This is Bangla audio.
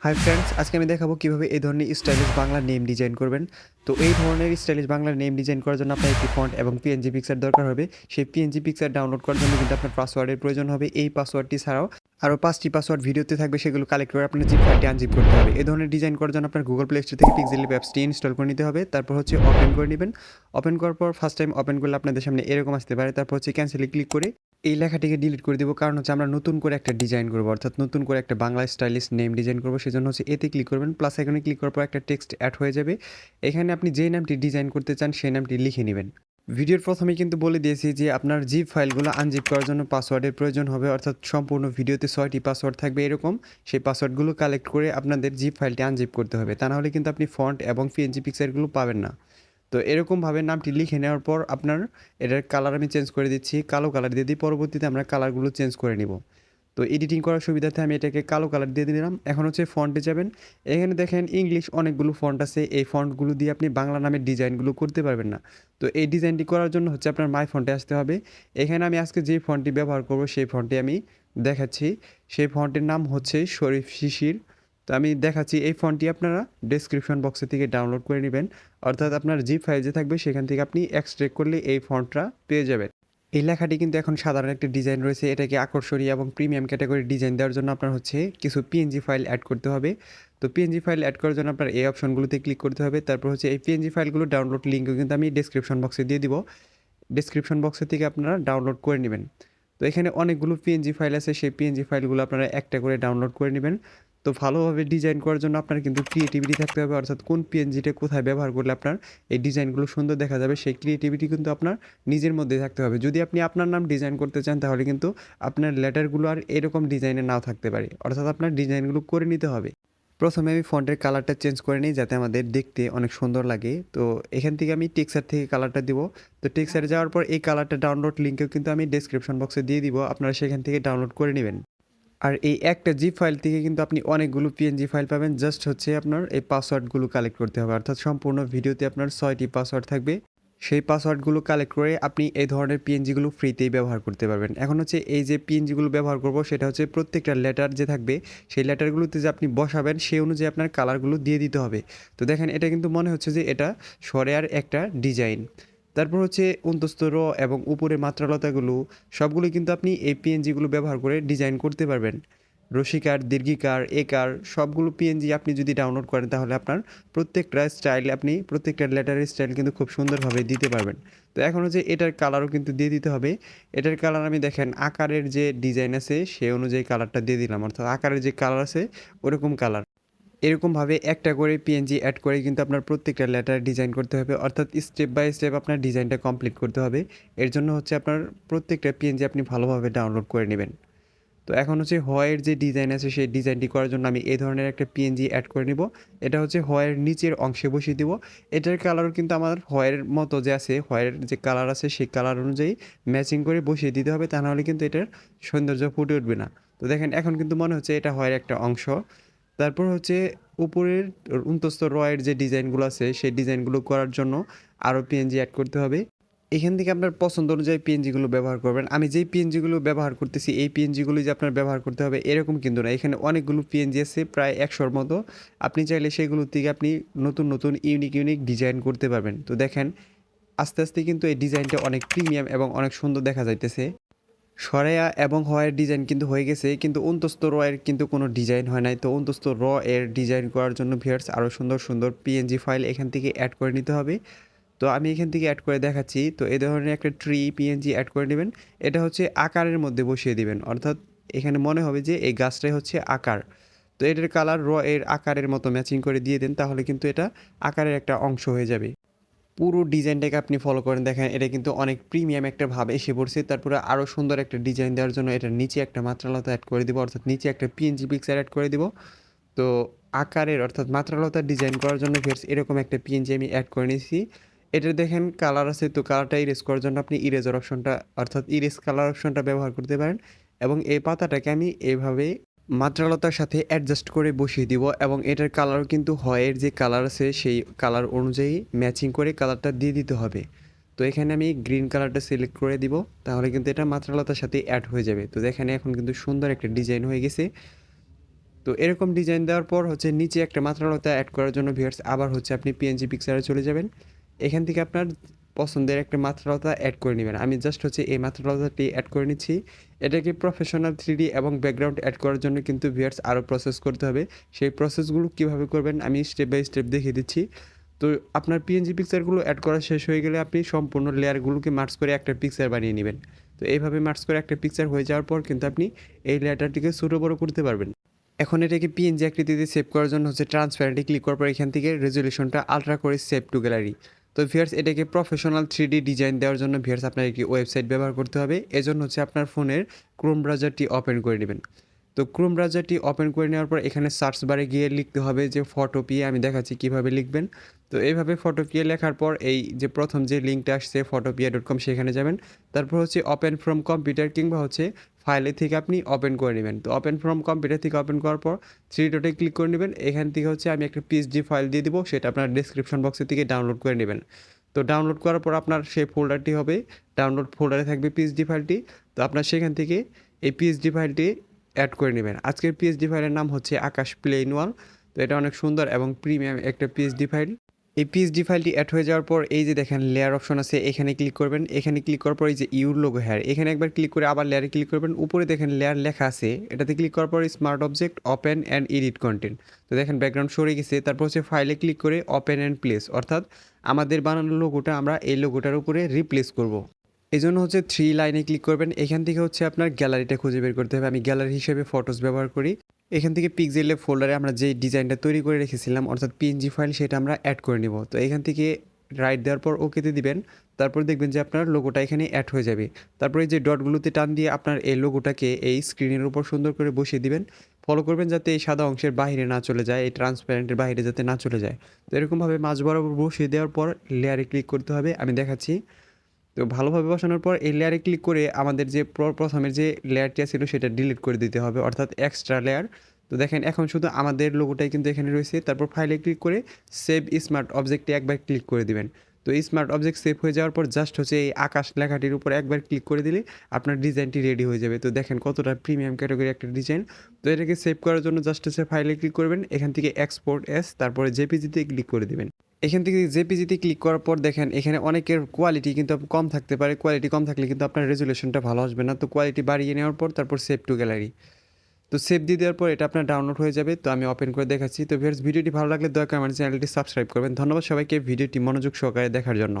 হাই ফ্রেন্ডস, আজকে আমি দেখাবো কিভাবে এই ধরনের স্টাইলিশ বাংলা নেম ডিজাইন করবেন। তো এই ধরনের স্টাইলিশ বাংলা নেম ডিজাইন করার জন্য আপনার একটি ফন্ট এবং পিএনজি পিকচার দরকার হবে। সেই পিএনজি পিকচার ডাউনলোড করার জন্য কিন্তু আপনার পাসওয়ার্ডের প্রয়োজন হবে। এই পাসওয়ার্ডটি ছাড়াও আরও 5টি পাসওয়ার্ড ভিডিওতে থাকবে, সেগুলো কালেক্ট করে আপনার জিপ ফাইলটি আনজিপ করতে হবে। এই ধরনের ডিজাইন করার জন্য আপনার গুগল প্লে স্টোর থেকে পিক্সেল অ্যাপসটি ইনস্টল করে নিতে হবে। তারপর হচ্ছে ওপেন করে নেবেন। ওপেন করার পর ফার্স্ট টাইম ওপেন করলে আপনাদের সামনে এরকম আসতে পারে। তারপর হচ্ছে ক্যান্সেলে ক্লিক করে এই লেখাটিকে ডিলিট করে দেবো, কারণ হচ্ছে আমরা নতুন করে একটা ডিজাইন করবো, অর্থাৎ নতুন করে একটা বাংলা স্টাইলিশ নেম ডিজাইন করবো। সেজন্য হচ্ছে এতে ক্লিক করবেন, প্লাস এখানে ক্লিক করার পর একটা টেক্সট অ্যাড হয়ে যাবে। এখানে আপনি যেই নামটি ডিজাইন করতে চান সেই নামটি লিখে নেবেন। ভিডিওর প্রথমেই কিন্তু বলে দিয়েছি যে আপনার জিপ ফাইলগুলো আনজিপ করার জন্য পাসওয়ার্ডের প্রয়োজন হবে, অর্থাৎ সম্পূর্ণ ভিডিওতে 6টি পাসওয়ার্ড থাকবে এরকম। সেই পাসওয়ার্ডগুলো কালেক্ট করে আপনাদের জিপ ফাইলটি আনজিপ করতে হবে, তা নাহলে কিন্তু আপনি ফন্ট এবং পিএনজি পিকচারগুলো পাবেন না। তো এরকমভাবে নামটি লিখে নেওয়ার পর আপনার এটার কালার আমি চেঞ্জ করে দিচ্ছি, কালো কালার দিয়ে দিই। পরবর্তীতে আমরা কালারগুলো চেঞ্জ করে নিব। তো এডিটিং করার সুবিধাতে আমি এটাকে কালো কালার দিয়ে দিলাম। এখন হচ্ছে ফন্টে যাবেন। এখানে দেখেন ইংলিশ অনেকগুলো ফন্ট আছে, এই ফন্টগুলো দিয়ে আপনি বাংলা নামের ডিজাইনগুলো করতে পারবেন না। তো এই ডিজাইনটি করার জন্য হচ্ছে আপনার মাই ফন্টে আসতে হবে। এখানে আমি আজকে যে ফন্টটি ব্যবহার করব সেই ফন্টটি আমি দেখাচ্ছি। সেই ফন্টের নাম হচ্ছে শরীফ শিশির। তো আমি দেখাচ্ছি, এই ফন্টটি আপনারা ডেসক্রিপশন বক্সে থেকে ডাউনলোড করে নেবেন, অর্থাৎ আপনার জিপ ফাইল যে থাকবে সেখান থেকে আপনি এক্সট্রাক্ট করলে এই ফন্টটা পেয়ে যাবেন। এই লেখাটি কিন্তু এখন সাধারণ একটা ডিজাইন রয়েছে, এটাকে আকর্ষণীয় এবং প্রিমিয়াম ক্যাটাগরির ডিজাইন দেওয়ার জন্য আপনার হচ্ছে কিছু পিএনজি ফাইল অ্যাড করতে হবে। তো পিএনজি ফাইল অ্যাড করার জন্য আপনার এই অপশনগুলোতে ক্লিক করতে হবে। তারপর হচ্ছে এই পিএনজি ফাইলগুলো ডাউনলোড লিঙ্কও কিন্তু আমি ডেসক্রিপশন বক্সে দিয়ে দিব। ডেসক্রিপশন বক্সের থেকে আপনারা ডাউনলোড করে নেবেন। তো এখানে অনেকগুলো পিএনজি ফাইল আছে, সেই পিএনজি ফাইলগুলো আপনারা একটা করে ডাউনলোড করে নেবেন। তো ভালোভাবে ডিজাইন করার জন্য আপনার কিন্তু ক্রিয়েটিভিটি থাকতে হবে, অর্থাৎ কোন পিএনজিটা কোথায় ব্যবহার করলে আপনার এই ডিজাইনগুলো সুন্দর দেখা যাবে, সেই ক্রিয়েটিভিটি কিন্তু আপনার নিজের মধ্যে থাকতে হবে। যদি আপনি আপনার নাম ডিজাইন করতে চান তাহলে কিন্তু আপনার লেটারগুলো আর এরকম ডিজাইনে নাও থাকতে পারে, অর্থাৎ আপনার ডিজাইনগুলো করে নিতে হবে। প্রথমে আমি ফন্টের কালারটা চেঞ্জ করে নিই যাতে আমাদের দেখতে অনেক সুন্দর লাগে। তো এখান থেকে আমি টেক্সচার থেকে কালারটা দিব। তো টেক্সচারে যাওয়ার পর এই কালারটা ডাউনলোড লিঙ্কেও কিন্তু আমি ডেসক্রিপশন বক্সে দিয়ে দিব, আপনারা সেখান থেকে ডাউনলোড করে নেবেন। আর এই একটা জিপ ফাইল থেকে কিন্তু আপনি অনেকগুলো পিএনজি ফাইল পাবেন, জাস্ট হচ্ছে আপনার এই পাসওয়ার্ডগুলো কালেক্ট করতে হবে, অর্থাৎ সম্পূর্ণ ভিডিওতে আপনার 6টি পাসওয়ার্ড থাকবে। সেই পাসওয়ার্ডগুলো কালেক্ট করে আপনি এই ধরনের পিএনজিগুলো ফ্রিতেই ব্যবহার করতে পারবেন। এখন হচ্ছে এই যে পিএনজিগুলো ব্যবহার করব সেটা হচ্ছে প্রত্যেকটা লেটার যে থাকবে সেই লেটারগুলোতে যে আপনি বসাবেন সেই অনুযায়ী আপনার কালারগুলো দিয়ে দিতে হবে। তো দেখেন এটা কিন্তু মনে হচ্ছে যে এটা সরেয়ার একটা ডিজাইন। তারপর হচ্ছে অন্তস্থ র এবং উপরে মাত্রালতাগুলো সবগুলো কিন্তু আপনি এই পিএনজিগুলো ব্যবহার করে ডিজাইন করতে পারবেন। রসিকার, দীর্ঘিকার, একার সবগুলো পিএনজি আপনি যদি ডাউনলোড করেন তাহলে আপনার প্রত্যেকটা স্টাইল, আপনি প্রত্যেকটা লেটারের স্টাইল কিন্তু খুব সুন্দরভাবে দিতে পারবেন। তো এখন হচ্ছে এটার কালারও কিন্তু দিয়ে দিতে হবে। এটার কালার আমি দেখেন আকারের যে ডিজাইন আছে সেই অনুযায়ী কালারটা দিয়ে দিলাম, অর্থাৎ আকারের যে কালার আছে ওরকম কালার। এরকমভাবে একটা করে পিএনজি অ্যাড করে কিন্তু আপনার প্রত্যেকটা লেটার ডিজাইন করতে হবে, অর্থাৎ স্টেপ বাই স্টেপ আপনার ডিজাইনটা কমপ্লিট করতে হবে। এর জন্য হচ্ছে আপনার প্রত্যেকটা পিএনজি আপনি ভালোভাবে ডাউনলোড করে নেবেন। তো এখন হচ্ছে হয়ের যে ডিজাইন আছে সেই ডিজাইনটি করার জন্য আমি এই ধরনের একটা পিএনজি অ্যাড করে নিব। এটা হচ্ছে হয়ের নিচের অংশে বসিয়ে দিব। এটার কালারও কিন্তু আমার হয়ের মতো যে আছে, হয়ের যে কালার আছে সেই কালার অনুযায়ী ম্যাচিং করে বসিয়ে দিতে হবে, তা নাহলে কিন্তু এটার সৌন্দর্য ফুটে উঠবে না। তো দেখেন এখন কিন্তু মনে হচ্ছে এটা হয়ের একটা অংশ। তারপর হচ্ছে উপরের অন্তস্থ রয়ের যে ডিজাইনগুলো আছে সেই ডিজাইনগুলো করার জন্য আরও পিএনজি অ্যাড করতে হবে। এখান থেকে আপনার পছন্দ অনুযায়ী পিএনজিগুলো ব্যবহার করবেন। আমি যেই পিএনজিগুলো ব্যবহার করতেছি এই পিএনজিগুলো যে আপনার ব্যবহার করতে হবে এরকম কিন্তু না, এখানে অনেকগুলো পিএনজি আছে প্রায় 100-র মতো। আপনি চাইলে সেগুলো থেকে আপনি নতুন নতুন ইউনিক ইউনিক ডিজাইন করতে পারবেন। তো দেখেন আস্তে আস্তে কিন্তু এই ডিজাইনটা অনেক প্রিমিয়াম এবং অনেক সুন্দর দেখা যাইতেছে। সরেয়া এবং হয়ের ডিজাইন কিন্তু হয়ে গেছে, কিন্তু অন্তস্থ র এর কিন্তু কোনো ডিজাইন হয় নাই। তো অন্তস্থ র এর ডিজাইন করার জন্য ভিউয়ার্স আরও সুন্দর সুন্দর পিএনজি ফাইল এখান থেকে অ্যাড করে নিতে হবে। তো আমি এখান থেকে অ্যাড করে দেখাচ্ছি। তো এই ধরনের একটা ট্রি পিএনজি অ্যাড করে নেবেন। এটা হচ্ছে আকারের মধ্যে বসিয়ে দিবেন, অর্থাৎ এখানে মনে হবে যে এই গাছটাই হচ্ছে আকার। তো এটার কালার র এর আকারের মতো ম্যাচিং করে দিয়ে দেন, তাহলে কিন্তু এটা আকারের একটা অংশ হয়ে যাবে। পুরো ডিজাইনটাকে আপনি ফলো করেন, দেখেন এটা কিন্তু অনেক প্রিমিয়াম একটা ভাব এসে পড়ছে। তারপরে আরও সুন্দর একটা ডিজাইন দেওয়ার জন্য এটার নিচে একটা মাত্রালতা অ্যাড করে দিব, অর্থাৎ নিচে একটা পিএনজি পিকচার অ্যাড করে দিব। তো আকারের অর্থাৎ মাত্রালতার ডিজাইন করার জন্য ফেরস এরকম একটা পিএনজি আমি অ্যাড করে নিয়েছি। এটা দেখেন কালার আছে, তো কালারটা ইরেজ করার জন্য আপনি ইরেজার অপশনটা অর্থাৎ ইরেজ কালার অপশনটা ব্যবহার করতে পারেন। এবং এই পাতাটাকে আমি এইভাবে মাত্রালতার সাথে অ্যাডজাস্ট করে বসিয়ে দিব, এবং এটার কালারও কিন্তু হয়ের যে কালার আছে সেই কালার অনুযায়ী ম্যাচিং করে কালারটা দিয়ে দিতে হবে। তো এখানে আমি গ্রিন কালারটা সিলেক্ট করে দিব, তাহলে কিন্তু এটা মাত্রালতার সাথে অ্যাড হয়ে যাবে। তো দেখেন এখন কিন্তু সুন্দর একটা ডিজাইন হয়ে গেছে। তো এরকম ডিজাইন দেওয়ার পর হচ্ছে নিচে একটা মাত্রালতা অ্যাড করার জন্য ভিউয়ার্স আবার হচ্ছে আপনি পিএনজি পিকচারে চলে যাবেন। এখান থেকে আপনার পছন্দের একটা মাত্রালতা অ্যাড করে নেবেন। আমি জাস্ট হচ্ছে এই মাত্রালতাটি অ্যাড করে নিচ্ছি। এটাকে প্রফেশনাল 3D এবং ব্যাকগ্রাউন্ড অ্যাড করার জন্য কিন্তু ভিউয়ার্স আরও প্রসেস করতে হবে। সেই প্রসেসগুলো কীভাবে করবেন আমি স্টেপ বাই স্টেপ দেখিয়ে দিচ্ছি। তো আপনার পিএনজি পিকচারগুলো অ্যাড করা শেষ হয়ে গেলে আপনি সম্পূর্ণ লেয়ারগুলোকে মার্জ করে একটা পিকচার বানিয়ে নেবেন। তো এইভাবে মার্জ করে একটা পিকচার হয়ে যাওয়ার পর কিন্তু আপনি এই লেয়ারটাটিকে ছোটো বড়ো করতে পারবেন। এখন এটাকে পিএনজি আকৃতিতে সেভ করার জন্য হচ্ছে ট্রান্সপারেন্টে ক্লিক করার পর এখান থেকে রেজলিউশনটা আলট্রা করে সেভ টু গ্যালারি। তো ভিউয়ার্স এটাকে প্রফেশনাল 3D ডিজাইন দেওয়ার জন্য ভিউয়ার্স আপনার একটি ওয়েবসাইট ব্যবহার করতে হবে। এজন্য হচ্ছে আপনার ফোনের ক্রোম ব্রাউজারটি ওপেন করে নেবেন। তো ক্রোম ব্রাউজারটি ওপেন করে নেওয়ার পর এখানে সার্চ বারে গিয়ে লিখতে হবে যে ফটোপিয়া। আমি দেখাচ্ছি কীভাবে লিখবেন। তো এইভাবে ফটোপিয়া লেখার পর এই যে প্রথম যে লিঙ্কটা আসছে photopia.com সেখানে যাবেন। তারপর হচ্ছে ওপেন ফ্রম কম্পিউটার কিংবা হচ্ছে ফাইলে থেকে আপনি ওপেন করে নেবেন। তো ওপেন ফ্রম কম্পিউটার থেকে ওপেন করার পর থ্রি ডটে ক্লিক করে নেবেন। এখান থেকে হচ্ছে আমি একটা পিএসডি ফাইল দিয়ে দিব, সেটা আপনার ডেসক্রিপশন বক্সের থেকে ডাউনলোড করে নেবেন। তো ডাউনলোড করার পর আপনার সেই ফোল্ডারটি হবে, ডাউনলোড ফোল্ডারে থাকবে পিএসডি ফাইলটি। তো আপনার সেখান থেকে এই পিএসডি ফাইলটি অ্যাড করে নেবেন। আজকের পিএসডি ফাইলের নাম হচ্ছে আকাশ প্লেন ওয়াল। তো এটা অনেক সুন্দর এবং প্রিমিয়াম একটা পিএসডি ফাইল। এই পিএসডি ফাইলটি অ্যাড হয়ে যাওয়ার পর এই যে দেখেন লেয়ার অপশন আছে, এখানে ক্লিক করবেন। এখানে ক্লিক করার পর এই যে ইউর লোগো হেয়ার, এখানে একবার ক্লিক করে আবার লেয়ারে ক্লিক করবেন। উপরে দেখেন লেয়ার লেখা আছে, এটাতে ক্লিক করার পর smart object open and edit content. তো দেখেন ব্যাকগ্রাউন্ড সরে গেছে। তারপর হচ্ছে ফাইলে ক্লিক করে ওপেন অ্যান্ড প্লেস, অর্থাৎ আমাদের বানানো লোগোটা আমরা এই লোগোটার উপরে রিপ্লেস করব। এই জন্য হচ্ছে থ্রি লাইনে ক্লিক করবেন। এখান থেকে হচ্ছে আপনার গ্যালারিটা খুঁজে বের করতে হবে। আমি গ্যালারি হিসেবে ফটোস ব্যবহার করি। এখান থেকে পিক্সেলে ফোল্ডারে আমরা যে ডিজাইনটা তৈরি করে রেখেছিলাম অর্থাৎ পিএনজি ফাইল, সেটা আমরা অ্যাড করে নিব। তো এখান থেকে রাইট দেওয়ার পর ওকেতে দিবেন। তারপর দেখবেন যে আপনার লোগোটা এখানে অ্যাড হয়ে যাবে। তারপরে যে ডটগুলোতে টান দিয়ে আপনার এই লোগোটাকে এই স্ক্রিনের উপর সুন্দর করে বসিয়ে দিবেন। ফলো করবেন যাতে এই সাদা অংশের বাইরে না চলে যায়, এই ট্রান্সপারেন্টের বাইরে যাতে না চলে যায়। তো এরকমভাবে মাঝ বরাবর বসিয়ে দেওয়ার পর লেয়ারে ক্লিক করতে হবে, আমি দেখাচ্ছি। তো ভালোভাবে বসানোর পর এই লেয়ারে ক্লিক করে আমাদের যে প্রথমের যে লেয়ারটি ছিল সেটা ডিলিট করে দিতে হবে, অর্থাৎ এক্সট্রা লেয়ার। তো দেখেন এখন শুধু আমাদের লোগোটাই কিন্তু এখানে রয়েছে। তারপর ফাইলে ক্লিক করে সেভ স্মার্ট অবজেক্টে একবার ক্লিক করে দিবেন। তো স্মার্ট অবজেক্ট সেভ হয়ে যাওয়ার পর জাস্ট হচ্ছে এই আকাশ লেখাটির উপর একবার ক্লিক করে দিলে আপনার ডিজাইনটি রেডি হয়ে যাবে। তো দেখেন কতটা প্রিমিয়াম ক্যাটাগরি একটা ডিজাইন। তো এটাকে সেভ করার জন্য জাস্ট হচ্ছে ফাইলে ক্লিক করবেন, এখান থেকে এক্সপোর্ট এস, তারপরে জেপিজিতে ক্লিক করে দিবেন। এখান থেকে জেপিজিতে ক্লিক করার পর দেখেন এখানে অনেকের কোয়ালিটি কিন্তু কম থাকতে পারে। কোয়ালিটি কম থাকলে কিন্তু আপনার রেজুলেশনটা ভালো আসবে না। তো কোয়ালিটি বাড়িয়ে নেওয়ার পর তারপর সেভ টু গ্যালারি। তো সেভ দিয়ে দেওয়ার পর এটা আপনার ডাউনলোড হয়ে যাবে। তো আমি ওপেন করে দেখাচ্ছি। তো ভিউয়ার্স ভিডিওটি ভালো লাগলে দয়া করে আমার চ্যানেলটি সাবস্ক্রাইব করবেন। ধন্যবাদ সবাইকে ভিডিওটি মনোযোগ সহকারে দেখার জন্য।